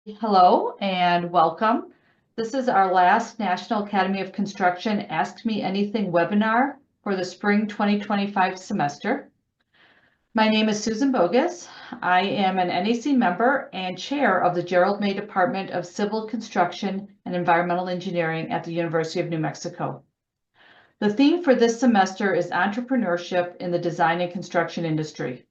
Hello and welcome. This is our last National Academy of Construction Ask Me Anything webinar for the spring 2025 semester. My name is Susan Bogus. I am an NAC member and chair of the Gerald May Department of Civil Construction and Environmental Engineering at the University of New Mexico. The theme for this semester is entrepreneurship in the design and construction industry.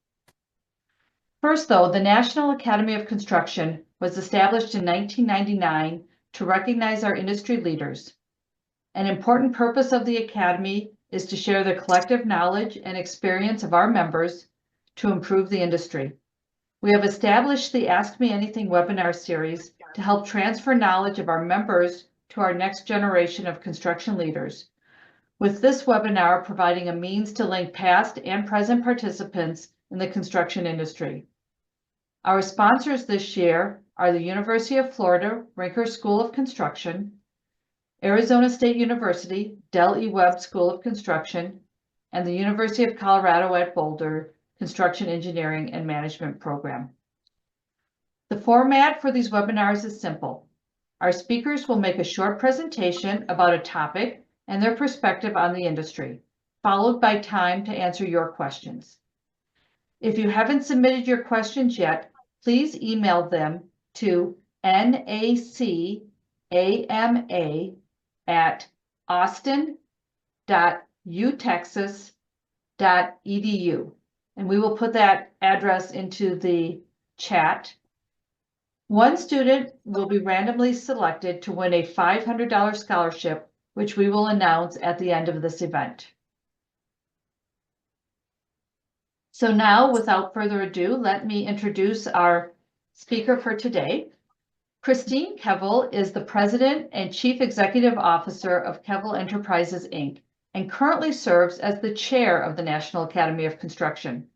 First, though, the National Academy of Construction was established in 1999 to recognize our industry leaders. An important purpose of the Academy is to share the collective knowledge and experience of our members to improve the industry. We have established the Ask Me Anything webinar series to help transfer knowledge of our members to our next generation of construction leaders, with this webinar providing a means to link past and present participants in the construction industry. Our sponsors this year are the University of Florida Rinker School of Construction, Arizona State University Del E. Webb School of Construction, and the University of Colorado at Boulder Construction Engineering and Management Program. The format for these webinars is simple. Our speakers will make a short presentation about a topic and their perspective on the industry, followed by time to answer your questions. If you haven't submitted your questions yet, please email them to nacama@austin.utexas.edu, and we will put that address into the chat. One student will be randomly selected to win a $500 scholarship, which we will announce at the end of this event. So now, without further ado, let me introduce our speaker for today. Christine Keville is the President and Chief Executive Officer of Keville Enterprises, Inc., and currently serves as the Chair of the National Academy of Construction.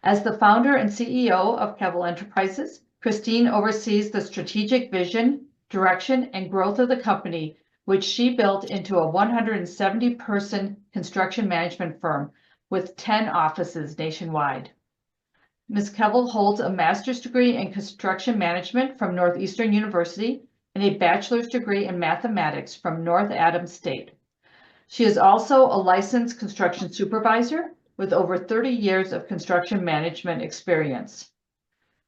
As the founder and CEO of Keville Enterprises, Christine oversees the strategic vision, direction, and growth of the company, which she built into a 170-person construction management firm with 10 offices nationwide. Ms. Keville holds a master's degree in construction management from Northeastern University and a bachelor's degree in mathematics from North Adams State. She is also a licensed construction supervisor with over 30 years of construction management experience.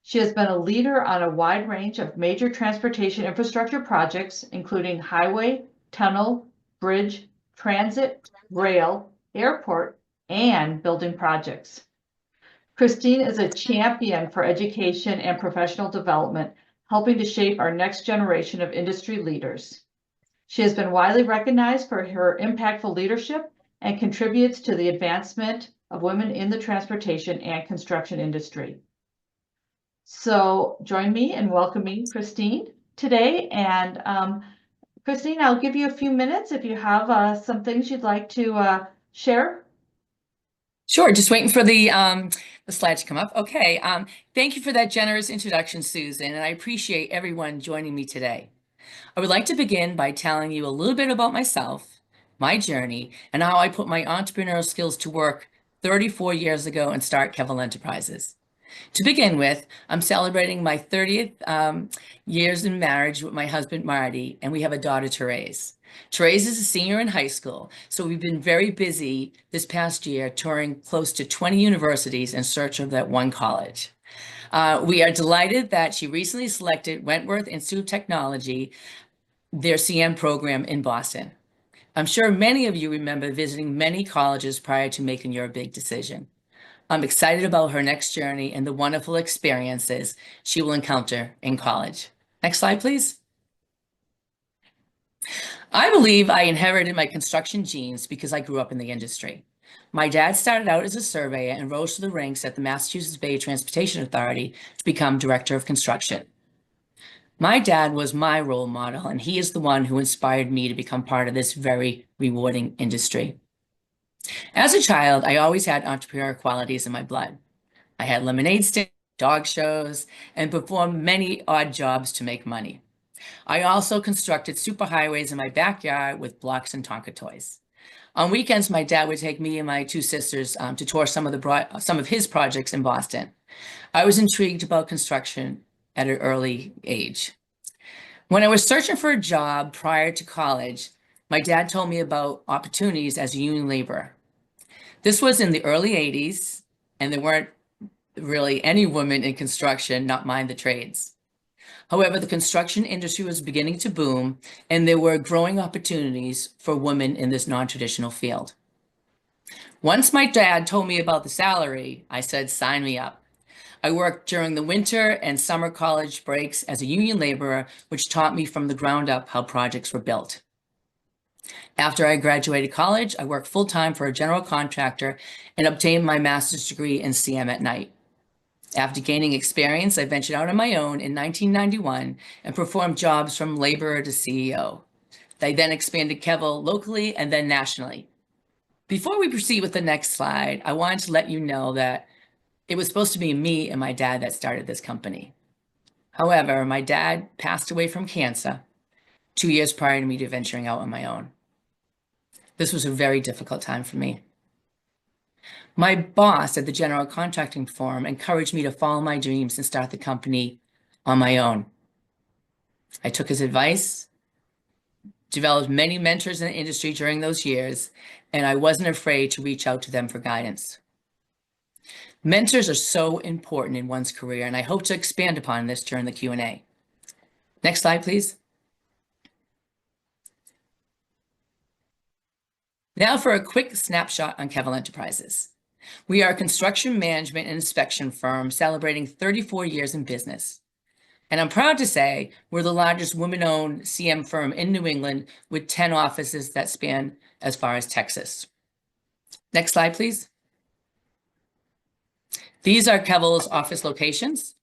She has been a leader on a wide range of major transportation infrastructure projects, including highway, tunnel, bridge, transit, rail, airport, and building projects. Christine is a champion for education and professional development, helping to shape our next generation of industry leaders. She has been widely recognized for her impactful leadership and contributes to the advancement of women in the transportation and construction industry. So join me in welcoming Christine today. And Christine, I'll give you a few minutes if you have some things you'd like to share. Sure, just waiting for the slide to come up. Okay, thank you for that generous introduction, Susan, and I appreciate everyone joining me today. I would like to begin by telling you a little bit about myself, my journey, and how I put my entrepreneurial skills to work 34 years ago and start Keville Enterprises. To begin with, I'm celebrating my 30th years in marriage with my husband, Marty, and we have a daughter, Therese. Therese is a senior in high school, so we've been very busy this past year touring close to 20 universities in search of that one college. We are delighted that she recently selected Wentworth Institute of Technology, their CM program in Boston. I'm sure many of you remember visiting many colleges prior to making your big decision. I'm excited about her next journey and the wonderful experiences she will encounter in college. Next slide, please. I believe I inherited my construction genes because I grew up in the industry. My dad started out as a surveyor and rose to the ranks at the Massachusetts Bay Transportation Authority to become director of construction. My dad was my role model, and he is the one who inspired me to become part of this very rewarding industry. As a child, I always had entrepreneurial qualities in my blood. I had lemonade stands, dog shows, and performed many odd jobs to make money. I also constructed superhighways in my backyard with blocks and Tonka toys. On weekends, my dad would take me and my two sisters to tour some of his projects in Boston. I was intrigued about construction at an early age. When I was searching for a job prior to college, my dad told me about opportunities as a union laborer. This was in the early 80s, and there weren't really any women in construction, not mind the trades. However, the construction industry was beginning to boom, and there were growing opportunities for women in this non-traditional field. Once my dad told me about the salary, I said, sign me up. I worked during the winter and summer college breaks as a union laborer, which taught me from the ground up how projects were built. After I graduated college, I worked full-time for a general contractor and obtained my master's degree in CM at night. After gaining experience, I ventured out on my own in 1991 and performed jobs from laborer to CEO. I then expanded Keville locally and then nationally. Before we proceed with the next slide, I wanted to let you know that it was supposed to be me and my dad that started this company. However, my dad passed away from cancer 2 years prior to me venturing out on my own. This was a very difficult time for me. My boss at the general contracting firm encouraged me to follow my dreams and start the company on my own. I took his advice, developed many mentors in the industry during those years, and I wasn't afraid to reach out to them for guidance. Mentors are so important in one's career, and I hope to expand upon this during the Q&A. Next slide, please. Now for a quick snapshot on Keville Enterprises. We are a construction management and inspection firm celebrating 34 years in business. And I'm proud to say we're the largest women-owned CM firm in New England with 10 offices that span as far as Texas. Next slide, please. These are Keville's office locations.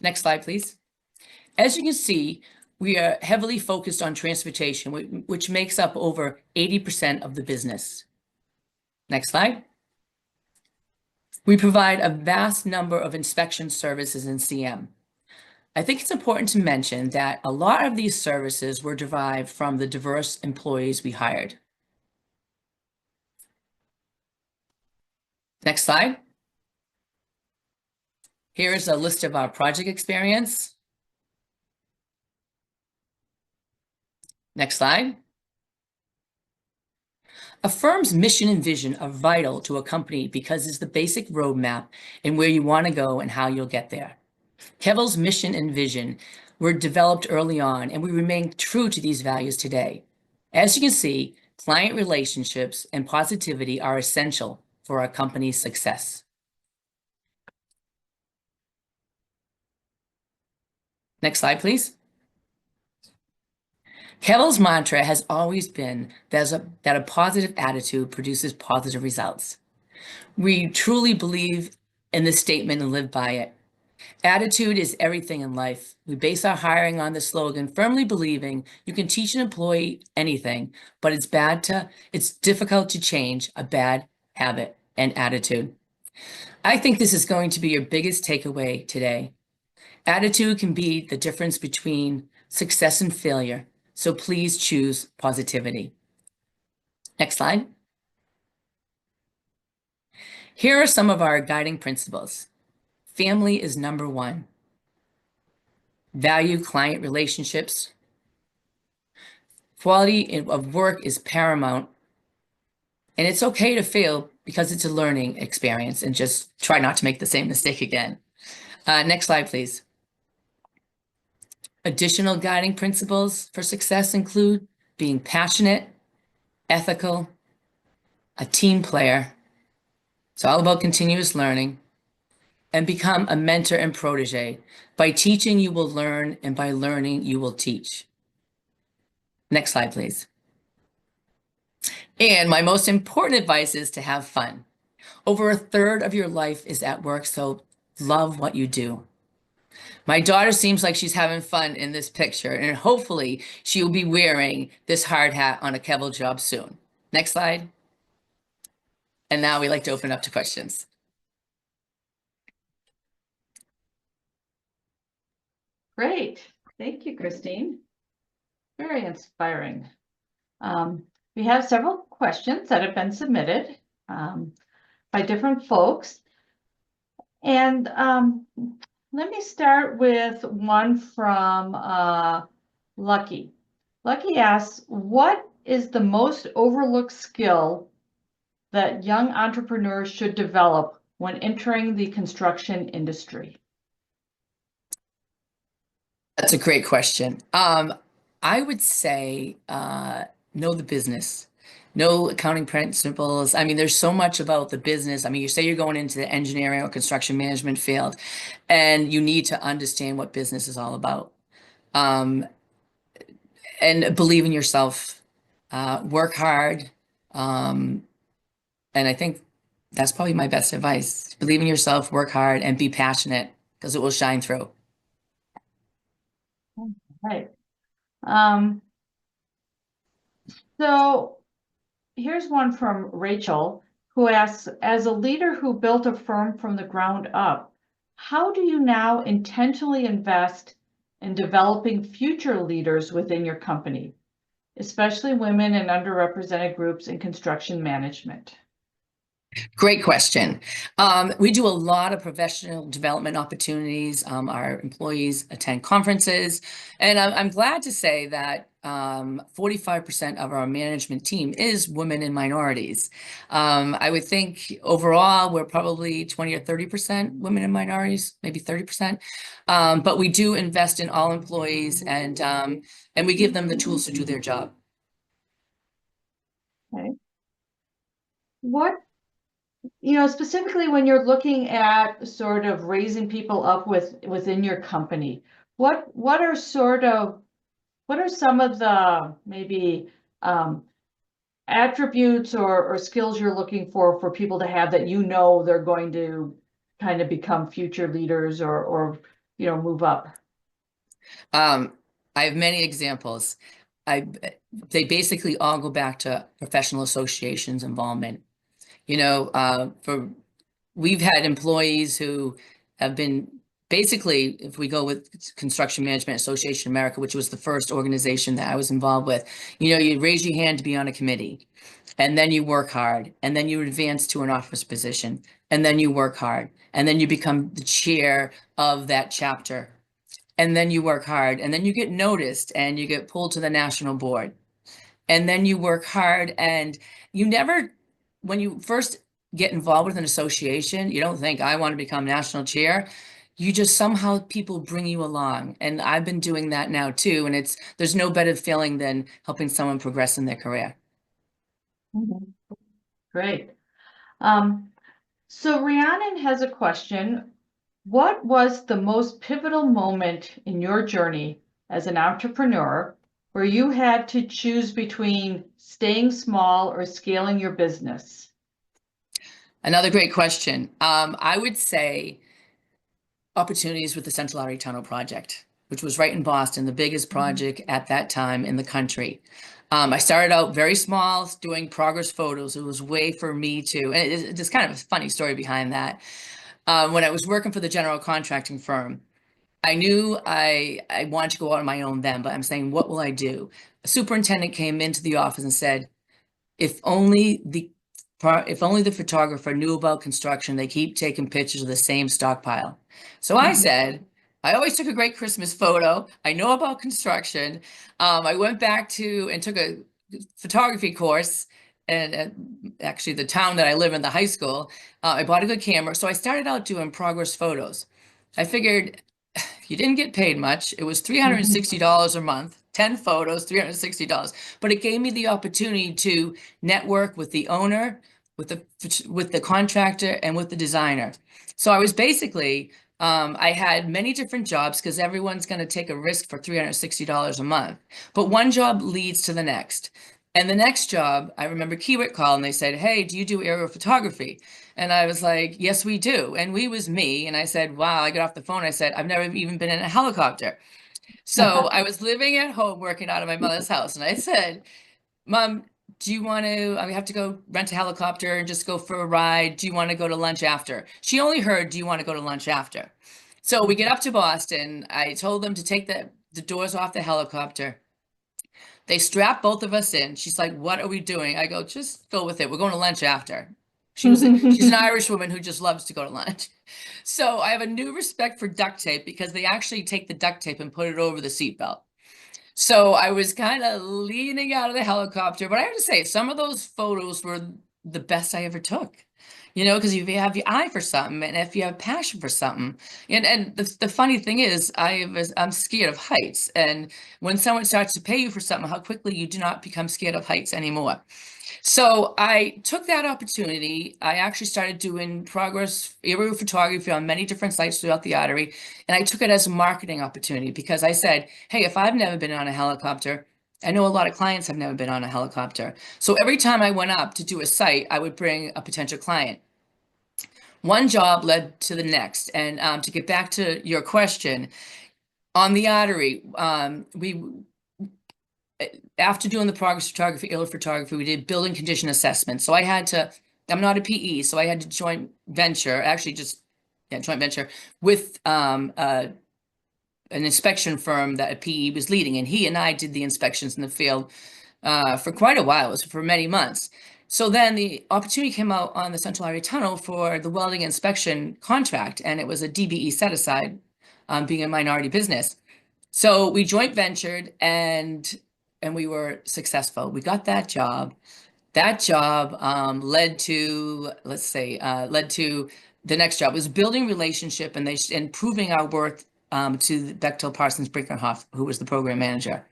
Next slide, please. As you can see, we are heavily focused on transportation, which makes up over 80% of the business. Next slide. We provide a vast number of inspection services in CM. I think it's important to mention that a lot of these services were derived from the diverse employees we hired. Next slide. Here is a list of our project experience. Next slide. A firm's mission and vision are vital to a company because it's the basic roadmap and where you want to go and how you'll get there. Keville's mission and vision were developed early on, and we remain true to these values today. As you can see, client relationships and positivity are essential for our company's success. Next slide, please. Keville's mantra has always been that a positive attitude produces positive results. We truly believe in this statement and live by it. Attitude is everything in life. We base our hiring on the slogan, firmly believing you can teach an employee anything, but it's difficult to change a bad habit and attitude. I think this is going to be your biggest takeaway today. Attitude can be the difference between success and failure. So please choose positivity. Next slide. Here are some of our guiding principles. Family is number one. Value client relationships. Quality of work is paramount. And it's okay to fail because it's a learning experience, and just try not to make the same mistake again. Next slide, please. Additional guiding principles for success include being passionate, ethical, a team player. It's all about continuous learning. And become a mentor and protege. By teaching, you will learn, and by learning, you will teach. Next slide, please. And my most important advice is to have fun. Over a third of your life is at work, so love what you do. My daughter seems like she's having fun in this picture, and hopefully she will be wearing this hard hat on a Keville job soon. Next slide. And now we like to open up to questions. Great. Thank you, Christine. Very inspiring. We have several questions that have been submitted. by different folks. And let me start with one from Lucky. Lucky asks, what is the most overlooked skill that young entrepreneurs should develop when entering the construction industry? That's a great question. I would say know the business, know accounting principles. I mean, there's so much about the business. I mean, you say you're going into the engineering or construction management field, and you need to understand what business is all about. And believe in yourself, work hard. And I think that's probably my best advice. Believe in yourself, work hard, and be passionate because it will shine through. Right. So here's one from Rachel, who asks, as a leader who built a firm from the ground up, how do you now intentionally invest in developing future leaders within your company, especially women and underrepresented groups in construction management? Great question. We do a lot of professional development opportunities. Our employees attend conferences, and I'm glad to say that 45% of our management team is women and minorities. I would think overall we're probably 20 or 30% women and minorities, maybe 30%. But we do invest in all employees, and we give them the tools to do their job. Okay. What, specifically when you're looking at sort of raising people up within your company, what are some of the maybe attributes or skills you're looking for people to have that they're going to kind of become future leaders or move up? I have many examples. They basically all go back to professional associations involvement. We've had employees who have been basically, if we go with Construction Management Association America, which was the first organization that I was involved with, you raise your hand to be on a committee, and then you work hard, and then you advance to an office position, and then you work hard, and then you become the chair of that chapter, and then you work hard, and then you get noticed, and you get pulled to the national board, and then you work hard, and when you first get involved with an association, you don't think, I want to become national chair. You just somehow people bring you along. And I've been doing that now too. And there's no better feeling than helping someone progress in their career. Mm-hmm. Great. So Rhiannon has a question. What was the most pivotal moment in your journey as an entrepreneur where you had to choose between staying small or scaling your business? Another great question. I would say opportunities with the Central Artery Tunnel project, which was right in Boston, the biggest project at that time in the country. I started out very small, doing progress photos. It was a way for me to, and it's kind of a funny story behind that. When I was working for the general contracting firm, I knew I wanted to go out on my own then, but I'm saying, what will I do? A superintendent came into the office and said, if only the photographer knew about construction, they keep taking pictures of the same stockpile. So I said, I always took a great Christmas photo. I know about construction. I went back and took a photography course, and actually the town that I live in, the high school, I bought a good camera. So I started out doing progress photos. I figured you didn't get paid much. It was $360 a month, 10 photos, $360. But it gave me the opportunity to network with the owner, with the contractor, and with the designer. So I was basically, I had many different jobs because everyone's going to take a risk for $360 a month. But one job leads to the next. And the next job, I remember Kiewit called and they said, hey, do you do aerial photography? And I was like, yes, we do. And we was me. And I said, wow, I got off the phone. I said, I've never even been in a helicopter. So I was living at home, working out of my mother's house. And I said, Mom, do you want to, I have to go rent a helicopter and just go for a ride. Do you want to go to lunch after? She only heard, do you want to go to lunch after? So we get up to Boston. I told them to take the doors off the helicopter. They strap both of us in. She's like, what are we doing? I go, just go with it. We're going to lunch after. She's an Irish woman who just loves to go to lunch. So I have a new respect for duct tape because they actually take the duct tape and put it over the seatbelt. So I was kind of leaning out of the helicopter, but I have to say, some of those photos were the best I ever took. You know, because if you have your eye for something, and if you have passion for something, and the funny thing is, I'm scared of heights, and when someone starts to pay you for something, how quickly you do not become scared of heights anymore. So I took that opportunity. I actually started doing progress aerial photography on many different sites throughout the artery. And I took it as a marketing opportunity because I said, hey, if I've never been on a helicopter, I know a lot of clients have never been on a helicopter. So every time I went up to do a site, I would bring a potential client. One job led to the next. And to get back to your question, on the artery, after doing the progress photography, aerial photography, we did building condition assessment. So I had to, I'm not a PE, so I had to joint venture, joint venture with an inspection firm that a PE was leading. And he and I did the inspections in the field for quite a while, it was for many months. So then the opportunity came out on the Central Artery Tunnel for the welding inspection contract, and it was a DBE set aside, being a minority business. So we joint ventured and we were successful. We got that job. That job led to, led to the next job. It was building relationship and proving our worth to Bechtel Parsons Brinkerhoff, who was the program manager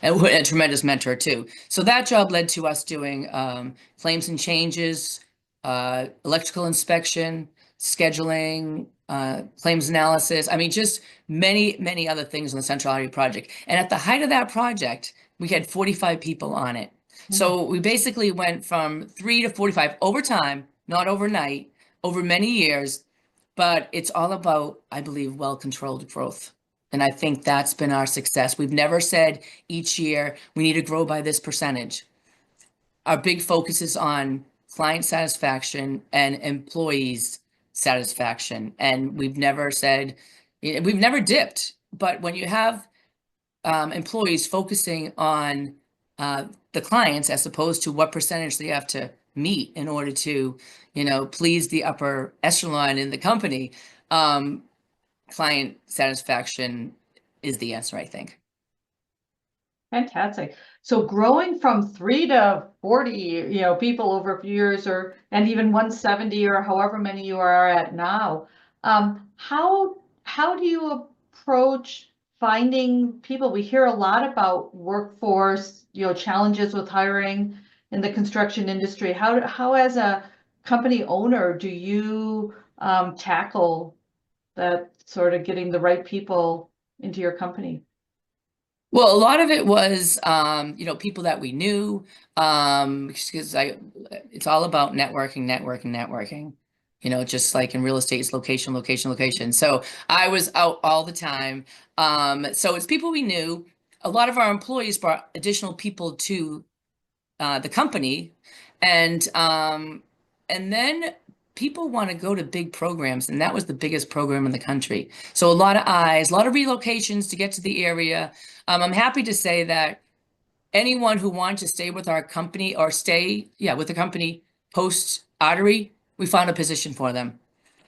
and a tremendous mentor too. So that job led to us doing claims and changes, electrical inspection, scheduling, claims analysis. I mean, just many, many other things on the Central Artery project. And at the height of that project, we had 45 people on it. So we basically went from 3 to 45 over time, not overnight, over many years. But it's all about, I believe, well-controlled growth. And I think that's been our success. We've never said each year we need to grow by this percentage. Our big focus is on client satisfaction and employees satisfaction. And we've never said, we've never dipped. But when you have employees focusing on the clients as opposed to what percentage they have to meet in order to, please the upper echelon in the company, client satisfaction is the answer, I think. Fantastic. So growing from 3 to 40, people over a few years, and even 170 or however many you are at now, how do you approach finding people? We hear a lot about workforce, challenges with hiring in the construction industry. How as a company owner do you tackle that sort of getting the right people into your company? Well, a lot of it was, people that we knew, because it's all about networking. Just like in real estate, it's location, location, location. So I was out all the time. So it's people we knew. A lot of our employees brought additional people to the company, and then people want to go to big programs, and that was the biggest program in the country. So a lot of eyes, a lot of relocations to get to the area. I'm happy to say that anyone who wanted to stay with our company or stay with the company post artery, we found a position for them.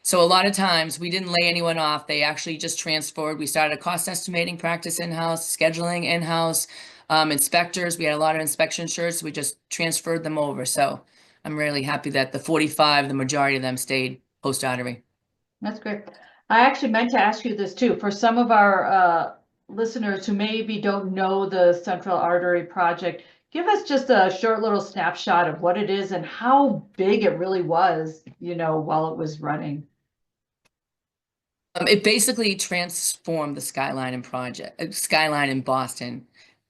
So a lot of times we didn't lay anyone off. They actually just transferred. We started a cost estimating practice in-house, scheduling in-house, inspectors. We had a lot of inspection shirts. We just transferred them over. So I'm really happy that the 45, the majority of them stayed post artery. That's great. I actually meant to ask you this too. For some of our listeners who maybe don't know the Central Artery Project, give us just a short little snapshot of what it is and how big it really was, while it was running. It basically transformed the skyline in Boston.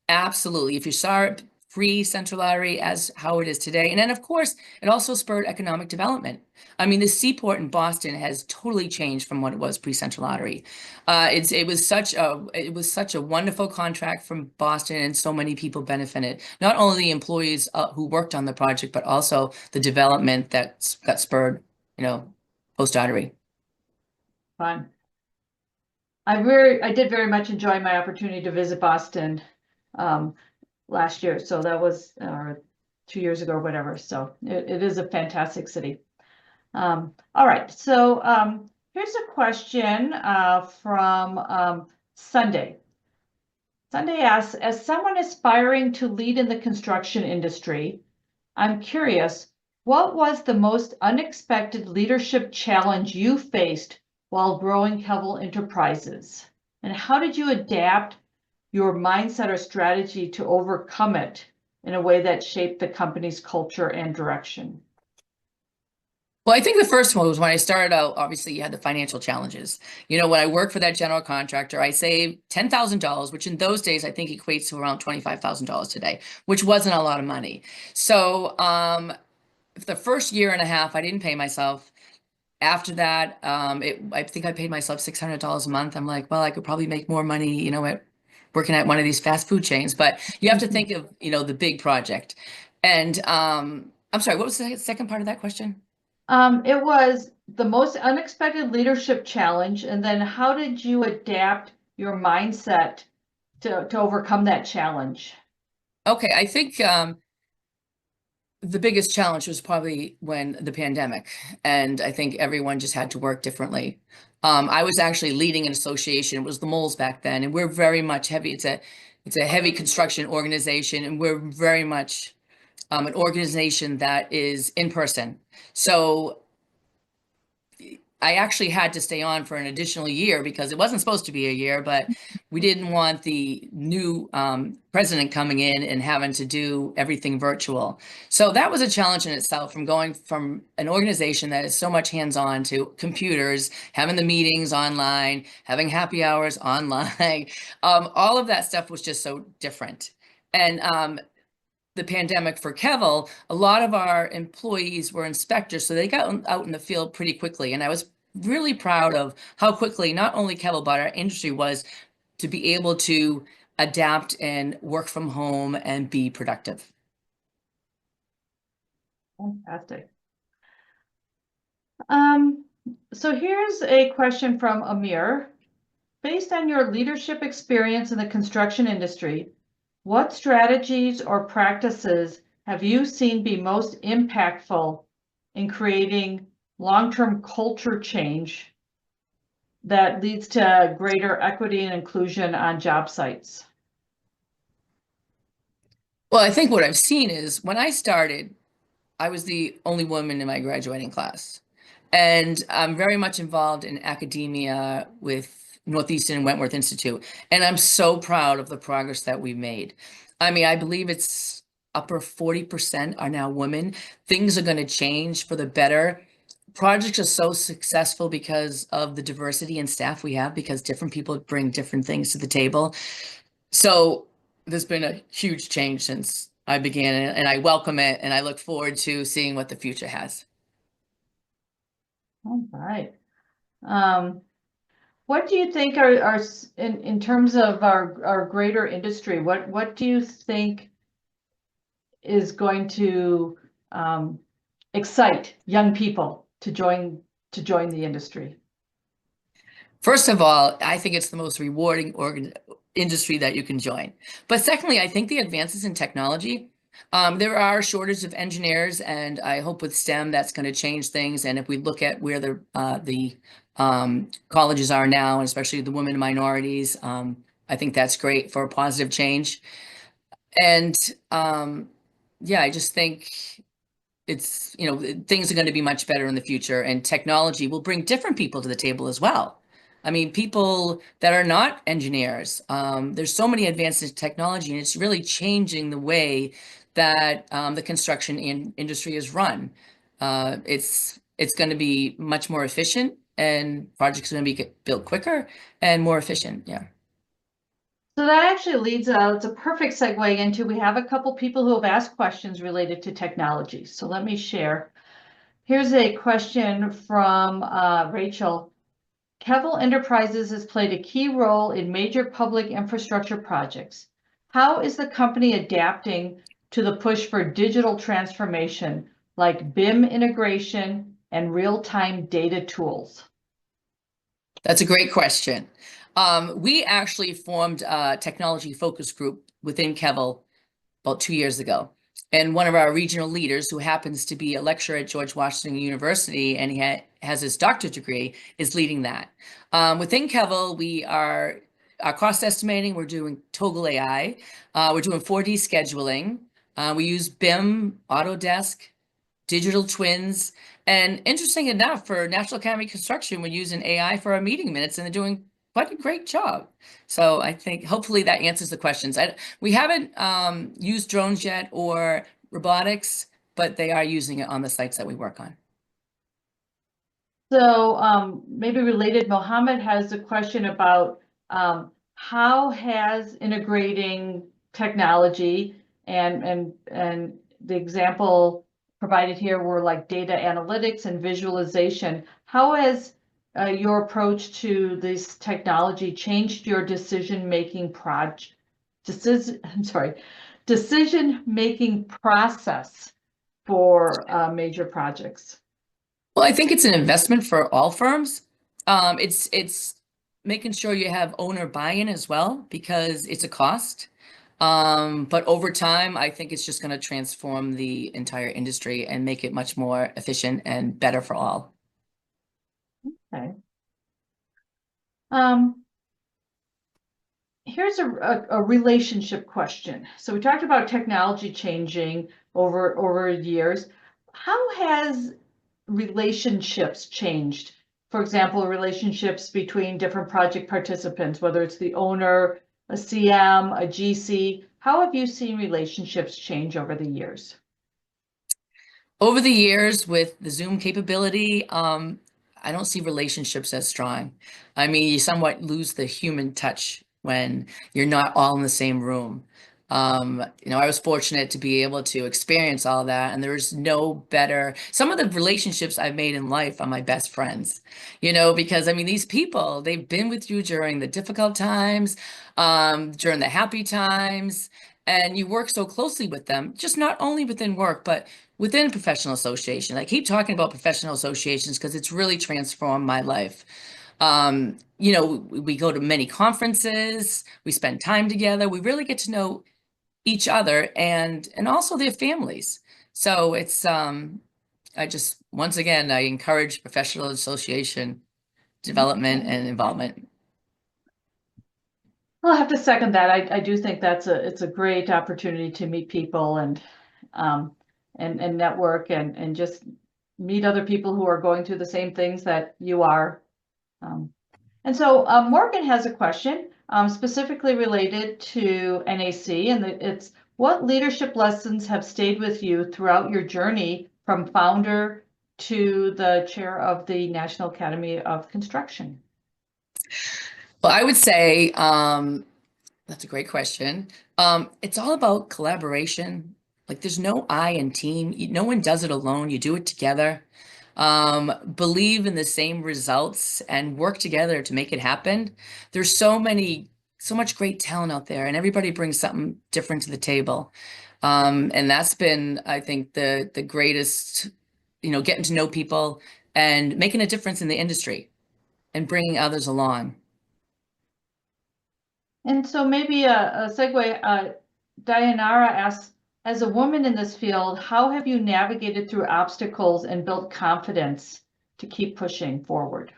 Absolutely. If you saw it pre-Central Artery as how it is today. And then, of course, it also spurred economic development. I mean, the seaport in Boston has totally changed from what it was pre-Central Artery. It was such a wonderful contract from Boston, and so many people benefited. Not only the employees who worked on the project, but also the development that got spurred, post-Artery. Fun. I did very much enjoy my opportunity to visit Boston last year. So that was 2 years ago or whatever. So it is a fantastic city. All right, so here's a question from Sunday. Sunday asks, as someone aspiring to lead in the construction industry, I'm curious, what was the most unexpected leadership challenge you faced while growing Keville Enterprises? And how did you adapt your mindset or strategy to overcome it in a way that shaped the company's culture and direction? Well, I think the first one was when I started out, obviously you had the financial challenges. You know, when I worked for that general contractor, I saved $10,000, which in those days I think equates to around $25,000 today, which wasn't a lot of money. So the first year and a half, I didn't pay myself. After that, I think I paid myself $600 a month. I'm like, well, I could probably make more money, you know, working at one of these fast food chains. But you have to think of, you know, the big project. And I'm sorry, what was the second part of that question? It was the most unexpected leadership challenge, and then how did you adapt your mindset to overcome that challenge? Okay, I think the biggest challenge was probably when the pandemic, and I think everyone just had to work differently. I was actually leading an association. It was the Moles back then, and we're very much heavy. It's a heavy construction organization, and we're very much an organization that is in person. So I actually had to stay on for an additional year because it wasn't supposed to be a year, but we didn't want the new president coming in and having to do everything virtual. So that was a challenge in itself, from going from an organization that is so much hands-on to computers, having the meetings online, having happy hours online. All of that stuff was just so different. And the pandemic for Keville, a lot of our employees were inspectors, so they got out in the field pretty quickly. And I was really proud of how quickly not only Keville, but our industry was to be able to adapt and work from home and be productive. Fantastic. So here's a question from Amir. Based on your leadership experience in the construction industry, what strategies or practices have you seen be most impactful in creating long-term culture change that leads to greater equity and inclusion on job sites? Well, I think what I've seen is when I started, I was the only woman in my graduating class. And I'm very much involved in academia with Northeastern and Wentworth Institute. And I'm so proud of the progress that we've made. I mean, I believe it's upper 40% are now women. Things are going to change for the better. Projects are so successful because of the diversity in staff we have, because different people bring different things to the table. So there's been a huge change since I began, and I welcome it, and I look forward to seeing what the future has. All right. What do you think are in terms of our greater industry, what do you think is going to excite young people to join the industry? First of all, I think it's the most rewarding industry that you can join. But secondly, I think the advances in technology, there are a shortage of engineers, and I hope with STEM that's going to change things. And if we look at where the colleges are now, and especially the women and minorities, I think that's great for a positive change. And yeah, I just think it's, you know, things are going to be much better in the future, and technology will bring different people to the table as well. I mean, people that are not engineers, there's so many advances in technology, and it's really changing the way that the construction industry is run. It's going to be much more efficient, and projects are going to be built quicker and more efficient. Yeah. So that actually leads, it's a perfect segue into, we have a couple people who have asked questions related to technology. So let me share. Here's a question from Rachel. Keville Enterprises has played a key role in major public infrastructure projects. How is the company adapting to the push for digital transformation, like BIM integration and real-time data tools? That's a great question. We actually formed a technology focus group within Keville about 2 years ago. And one of our regional leaders, who happens to be a lecturer at George Washington University, and he has his doctorate degree, is leading that. Within Keville, we are cost estimating. We're doing Toggle AI. We're doing 4D scheduling. We use BIM, Autodesk, digital twins. And interesting enough, for National Academy of Construction, we're using AI for our meeting minutes, and they're doing quite a great job. So I think hopefully that answers the questions. We haven't used drones yet or robotics, but they are using it on the sites that we work on. So maybe related, Mohammed has a question about how has integrating technology and the example provided here were like data analytics and visualization. How has your approach to this technology changed your decision-making decision-making process for major projects? Well, I think it's an investment for all firms. It's making sure you have owner buy-in as well, because it's a cost. But over time, I think it's just going to transform the entire industry and make it much more efficient and better for all. Okay. Here's a relationship question. So we talked about technology changing over years. How has relationships changed? For example, relationships between different project participants, whether it's the owner, a CM, a GC. How have you seen relationships change over the years? Over the years, with the Zoom capability, I don't see relationships as strong. I mean, you somewhat lose the human touch when you're not all in the same room. I was fortunate to be able to experience all that, and there's no better. Some of the relationships I've made in life are my best friends, because I mean, these people, they've been with you during the difficult times, during the happy times, and you work so closely with them, just not only within work, but within professional association. I keep talking about professional associations because it's really transformed my life. We go to many conferences, we spend time together, we really get to know each other and also their families. So it's once again, I encourage professional association development and involvement. I'll have to second that. I do think it's a great opportunity to meet people and network and just meet other people who are going through the same things that you are. And so Morgan has a question specifically related to NAC, and it's what leadership lessons have stayed with you throughout your journey from founder to the chair of the National Academy of Construction? Well, I would say that's a great question. It's all about collaboration. Like, there's no I in team. No one does it alone. You do it together. Believe in the same results and work together to make it happen. There's so much great talent out there, and everybody brings something different to the table. And that's been, I think, the greatest, getting to know people and making a difference in the industry and bringing others along. And so maybe a segue, Dayanara asks, as a woman in this field, how have you navigated through obstacles and built confidence to keep pushing forward?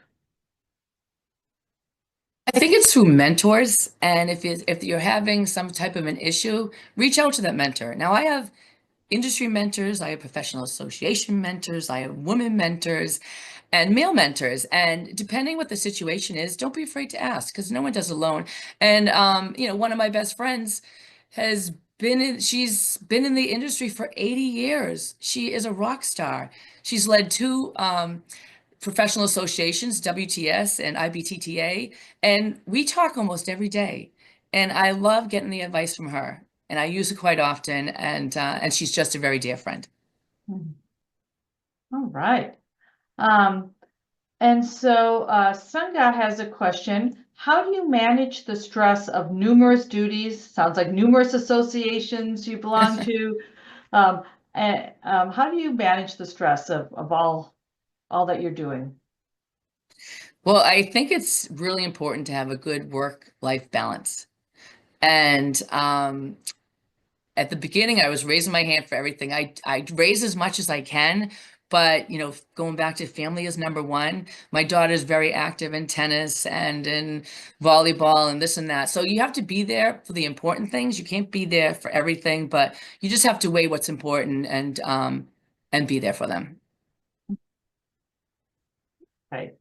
I think it's through mentors, and if you're having some type of an issue, reach out to that mentor. Now, I have industry mentors, I have professional association mentors, I have women mentors, and male mentors. And depending what the situation is, don't be afraid to ask, because no one does it alone. And one of my best friends she's been in the industry for 80 years. She is a rock star. She's led two professional associations, WTS and IBTTA, and we talk almost every day. And I love getting the advice from her, and I use it quite often. And she's just a very dear friend. All right. And so Sangha has a question. How do you manage the stress of numerous duties? Sounds like numerous associations you belong to. And how do you manage the stress of all that you're doing? Well, I think it's really important to have a good work-life balance. And at the beginning, I was raising my hand for everything. I raise as much as I can, but going back to family is number one. My daughter is very active in tennis and in volleyball and this and that. So you have to be there for the important things. You can't be there for everything, but you just have to weigh what's important and be there for them. Right.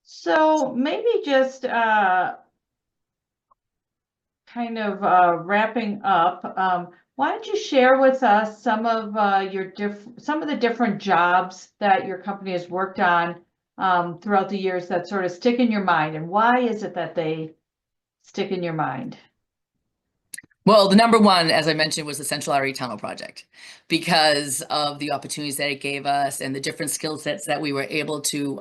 So maybe just kind of wrapping up, why don't you share with us some of some of the different jobs that your company has worked on throughout the years that sort of stick in your mind, and why is it that they stick in your mind? Well, the number one, as I mentioned, was the Central Artery Tunnel Project because of the opportunities that it gave us and the different skill sets that we were able to,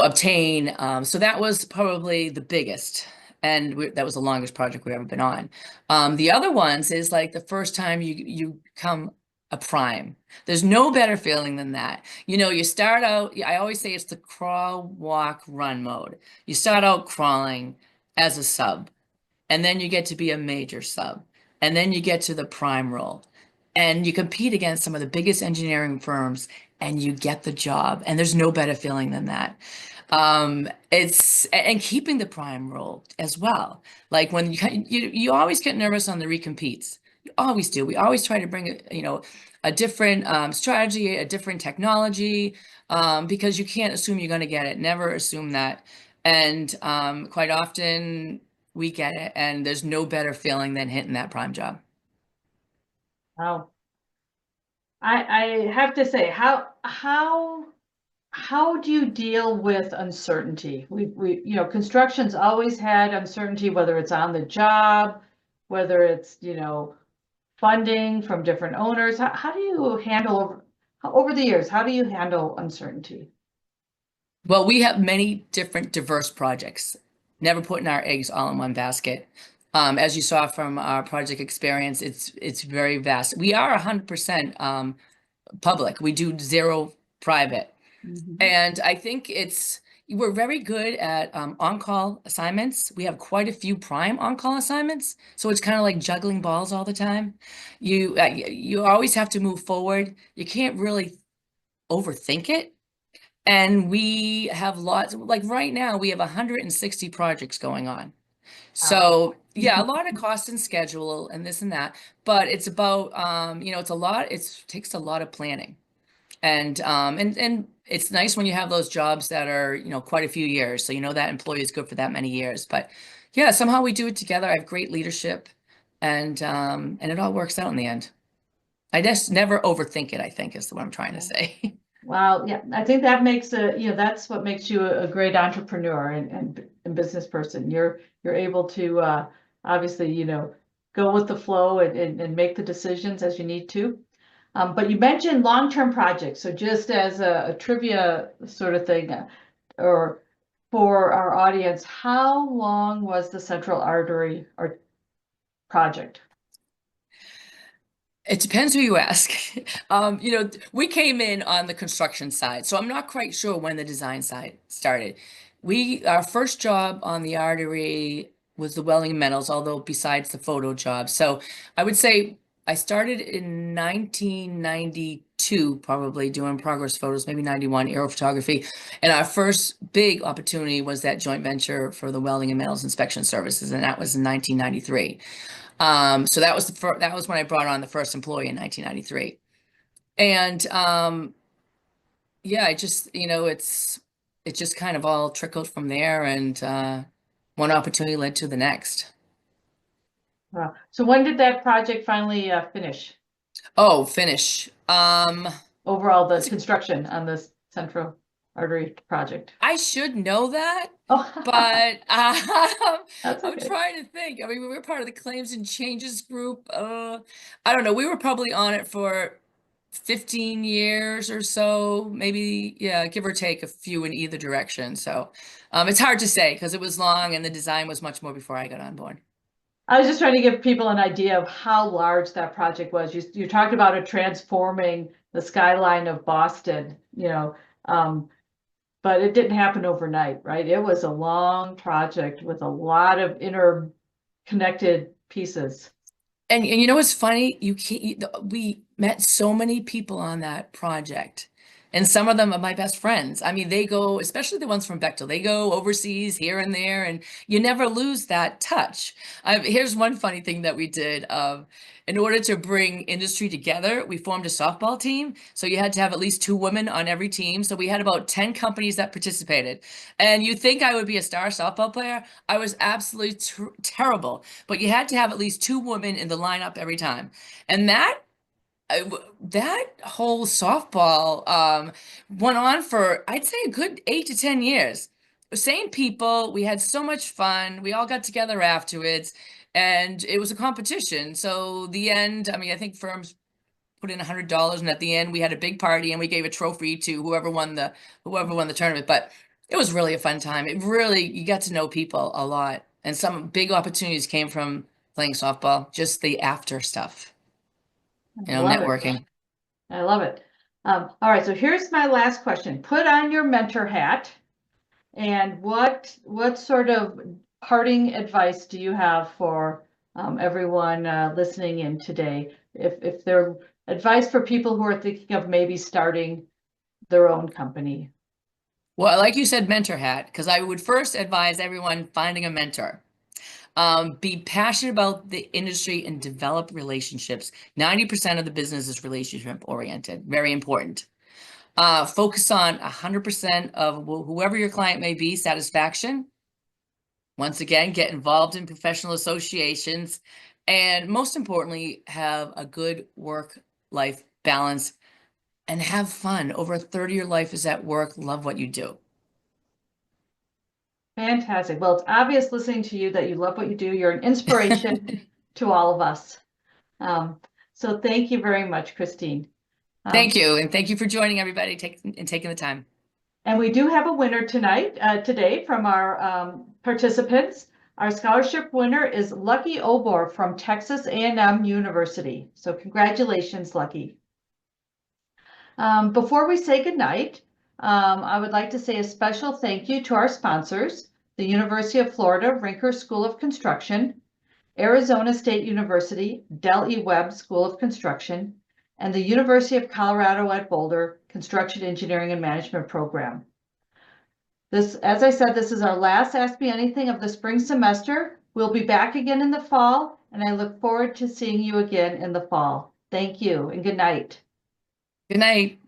obtain. So that was probably the biggest, and that was the longest project we've ever been on. The other ones is like the first time you become a prime. There's no better feeling than that. You start out, I always say it's the crawl, walk, run mode. You start out crawling as a sub. And then you get to be a major sub. And then you get to the prime role. And you compete against some of the biggest engineering firms and you get the job. And there's no better feeling than that. And keeping the prime role as well. Like when you always get nervous on the recompetes. You always do. We always try to bring a different strategy, a different technology, because you can't assume you're going to get it. Never assume that. And quite often we get it, and there's no better feeling than hitting that prime job. Wow. I have to say, how do you deal with uncertainty? Construction's always had uncertainty, whether it's on the job, whether it's, funding from different owners. How do you handle over the years, how do you handle uncertainty? Well, we have many different diverse projects, never putting our eggs all in one basket. As you saw from our project experience, it's very vast. We are 100% public. We do zero private. And I think we're very good at on-call assignments. We have quite a few prime on-call assignments. So it's kind of like juggling balls all the time. You always have to move forward. You can't really overthink it. And we have lots, like right now, we have 160 projects going on. So yeah, a lot of cost and schedule and this and that, but it's about, it's a lot, it takes a lot of planning. And it's nice when you have those jobs that are, quite a few years. So, that employee is good for that many years, but yeah, somehow we do it together. I have great leadership and it all works out in the end. I just never overthink it, I think is what I'm trying to say. Wow, yeah, I think that makes that's what makes you a great entrepreneur and business person. You're able to obviously, go with the flow and make the decisions as you need to. But you mentioned long-term projects. So just as a trivia sort of thing, or for our audience, how long was the Central Artery or project? It depends who you ask. We came in on the construction side, so I'm not quite sure when the design side started. Our first job on the artery was the welding metals, although besides the photo job. So I would say I started in 1992, probably doing progress photos, maybe 91, aerophotography. And our first big opportunity was that joint venture for the welding and metals inspection services, and that was in 1993. So that was when I brought on the first employee in 1993. And yeah, it just kind of all trickled from there, and one opportunity led to the next. Wow. So when did that project finally finish? Oh, finish. Overall, the construction on this Central Artery project. I should know that, Oh, but that's I'm okay. trying to think. I mean, we were part of the claims and changes group. I don't know. We were probably on it for 15 years or so, maybe, yeah, give or take a few in either direction. So it's hard to say because it was long and the design was much more before I got on board. I was just trying to give people an idea of how large that project was. You talked about it transforming the skyline of Boston, but it didn't happen overnight, right? It was a long project with a lot of interconnected pieces. And you know what's funny? We met so many people on that project, and some of them are my best friends. I mean, they go, especially the ones from Bechtel, they go overseas here and there, and you never lose that touch. Here's one funny thing that we did. In order to bring industry together, we formed a softball team. So you had to have at least 2 women on every team. So we had about 10 companies that participated. And you think I would be a star softball player? I was absolutely terrible. But you had to have at least 2 women in the lineup every time. And that whole softball went on for, I'd say, a good 8 to 10 years. Same people. We had so much fun. We all got together afterwards, and it was a competition. So the end, I mean, I think firms put in $100, and at the end we had a big party and we gave a trophy to whoever won the tournament. But it was really a fun time. It really, you got to know people a lot, and some big opportunities came from playing softball, just the after stuff, I love networking. it. I love it. All right, so here's my last question. Put on your mentor hat, and what sort of parting advice do you have for everyone listening in today? If they're advice for people who are thinking of maybe starting their own company. Well, like you said, mentor hat, because I would first advise everyone finding a mentor. Be passionate about the industry and develop relationships. 90% of the business is relationship oriented. Very important. Focus on 100% of whoever your client may be, satisfaction. Once again, get involved in professional associations. And most importantly, have a good work-life balance and have fun. Over a third of your life is at work. Love what you do. Fantastic. Well, it's obvious listening to you that you love what you do. You're an inspiration to all of us. So thank you very much, Christine. Thank you. And thank you for joining everybody and taking the time. And we do have a winner today from our participants. Our scholarship winner is Lucky Obor from Texas A&M University. So congratulations, Lucky. Before we say goodnight, I would like to say a special thank you to our sponsors, the University of Florida Rinker School of Construction, Arizona State University Del E. Webb School of Construction, and the University of Colorado at Boulder Construction Engineering and Management Program. This, as I said, this is our last Ask Me Anything of the spring semester. We'll be back again in the fall, and I look forward to seeing you again in the fall. Thank you and good night. Good night.